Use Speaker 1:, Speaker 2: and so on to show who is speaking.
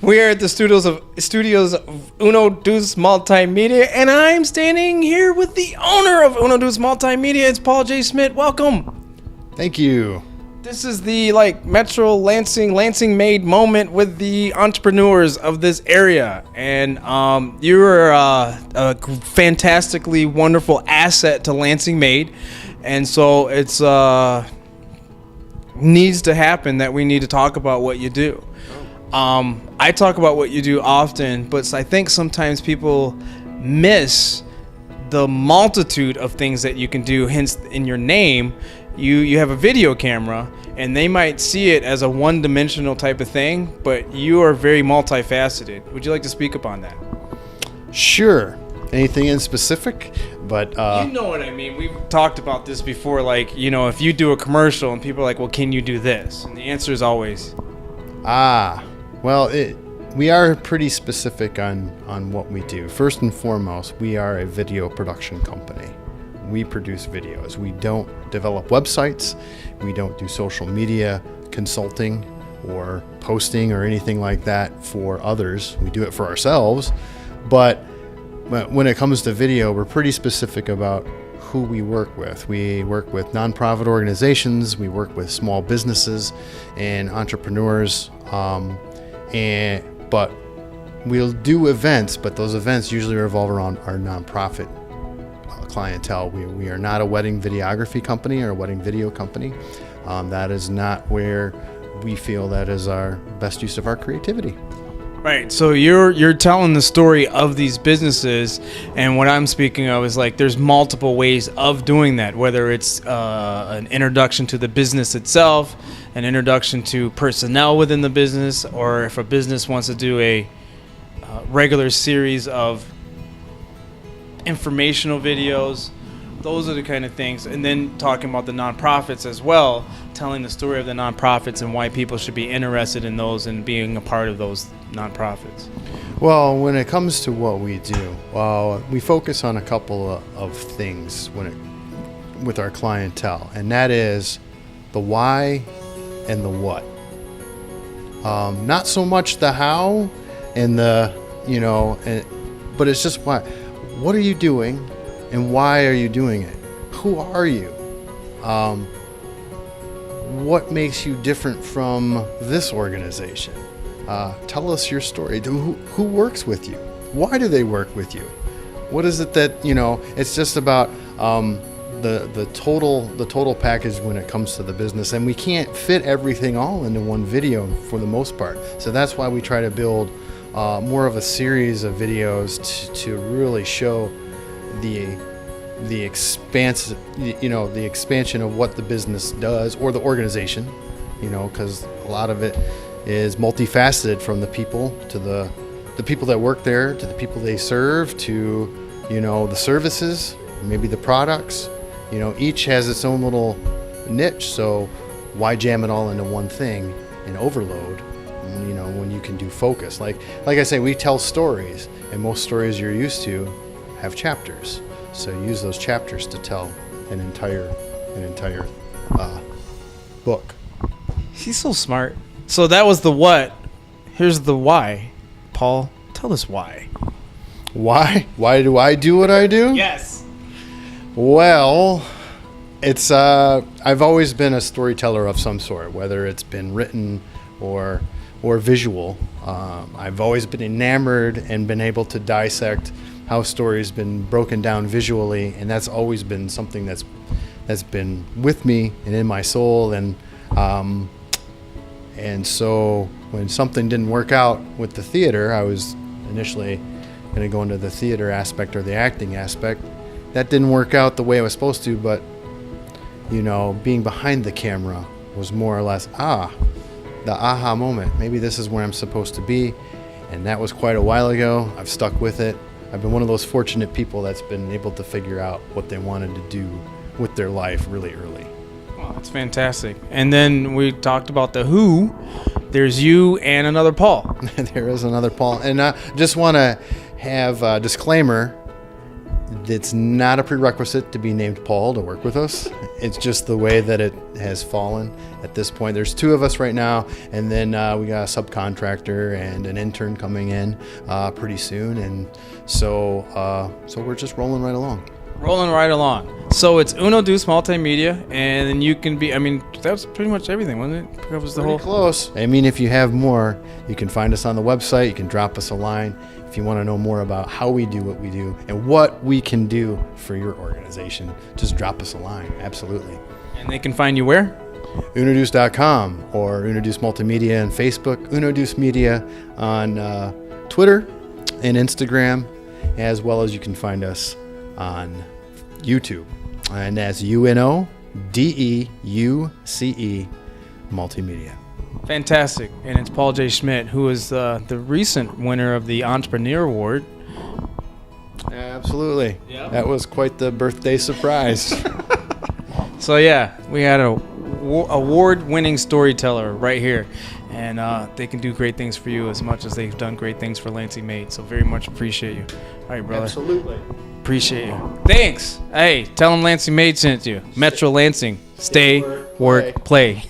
Speaker 1: We are at the studios of UnoDeuce Multimedia, and I'm standing here with the owner of UnoDeuce Multimedia. It's Paul J. Schmidt. Welcome.
Speaker 2: Thank you.
Speaker 1: This is the Metro Lansing Made moment with the entrepreneurs of this area, and you're a fantastically wonderful asset to Lansing Made, and so it's needs to happen that we need to talk about what you do. I talk about what you do often, but I think sometimes people miss the multitude of things that you can do. Hence, in your name, you have a video camera, and they might see it as a one-dimensional type of thing, but you are very multifaceted. Would you like to speak upon that?
Speaker 2: Sure. Anything in specific? But
Speaker 1: you know what I mean. We've talked about this before. If you do a commercial and people are like, well, can you do this? And the answer is always,
Speaker 2: well, we are pretty specific on what we do. First and foremost, we are a video production company. We produce videos. We don't develop websites. We don't do social media consulting or posting or anything like that for others. We do it for ourselves. But when it comes to video, we're pretty specific about who we work with. We work with nonprofit organizations. We work with small businesses and entrepreneurs. But we'll do events, but those events usually revolve around our nonprofit clientele. We are not a wedding videography company or a wedding video company. That is not where we feel that is our best use of our creativity.
Speaker 1: Right. So you're telling the story of these businesses, and what I'm speaking of is there's multiple ways of doing that, whether it's an introduction to the business itself, an introduction to personnel within the business, or if a business wants to do a regular series of informational videos. Those are the kind of things. And then talking about the nonprofits as well, telling the story of the nonprofits and why people should be interested in those and being a part of those nonprofits.
Speaker 2: Well, when it comes to what we do, we focus on a couple of things with our clientele, and that is the why and the what. Not so much the how and but it's just why. What are you doing, and why are you doing it? Who are you? What makes you different from this organization? Tell us your story. Who works with you? Why do they work with you? What is it that, it's just about the total package when it comes to the business. And we can't fit everything all into one video for the most part. So that's why we try to build more of a series of videos to really show the expansion of what the business does, or the organization, because a lot of it is multifaceted, from the people to the people that work there, to the people they serve, to the services, maybe the products. Each has its own little niche, so why jam it all into one thing and overload when you can do focus? Like I say, we tell stories, and most stories you're used to have chapters. So use those chapters to tell an entire book.
Speaker 1: He's so smart. So that was the what. Here's the why. Paul, tell us why.
Speaker 2: Why? Why do I do what I do?
Speaker 1: Yes.
Speaker 2: Well, it's I've always been a storyteller of some sort, whether it's been written or visual. I've always been enamored and been able to dissect how stories been broken down visually, and that's always been something that's been with me and in my soul. And so when something didn't work out with the theater, I was initially going to go into the theater aspect or the acting aspect. That didn't work out the way I was supposed to, but being behind the camera was more or less the aha moment. Maybe this is where I'm supposed to be, and that was quite a while ago. I've stuck with it. I've been one of those fortunate people that's been able to figure out what they wanted to do with their life really early.
Speaker 1: Well, that's fantastic. And then we talked about the who. There's you and another Paul.
Speaker 2: There is another Paul. And I just want to have a disclaimer. It's not a prerequisite to be named Paul to work with us. It's just the way that it has fallen at this point. There's 2 of us right now, and then we got a subcontractor and an intern coming in pretty soon, and so we're just rolling right along.
Speaker 1: Rolling right along. So it's UnoDeuce Multimedia, and then you can be, I mean, that's pretty much everything, wasn't it? Covers the
Speaker 2: Pretty
Speaker 1: whole.
Speaker 2: close. I mean, if you have more, you can find us on the website. You can drop us a line if you want to know more about how we do what we do and what we can do for your organization. Just drop us a line. Absolutely.
Speaker 1: And they can find you where?
Speaker 2: UnoDeuce.com or UnoDeuce Multimedia on Facebook, UnoDeuce Media on Twitter and Instagram, as well as you can find us on YouTube. And that's UnoDeuce Multimedia.
Speaker 1: Fantastic. And it's Paul J. Schmidt, who is the recent winner of the Entrepreneur Award.
Speaker 2: Absolutely.
Speaker 1: Yeah.
Speaker 2: That was quite the birthday surprise.
Speaker 1: So yeah, we had a award-winning storyteller right here, and they can do great things for you as much as they've done great things for Lansing Made. So very much appreciate you. All right, brother.
Speaker 2: Absolutely.
Speaker 1: Appreciate you. Thanks. Hey, tell them Lansing Made sent you. Metro Lansing. Stay, work, play.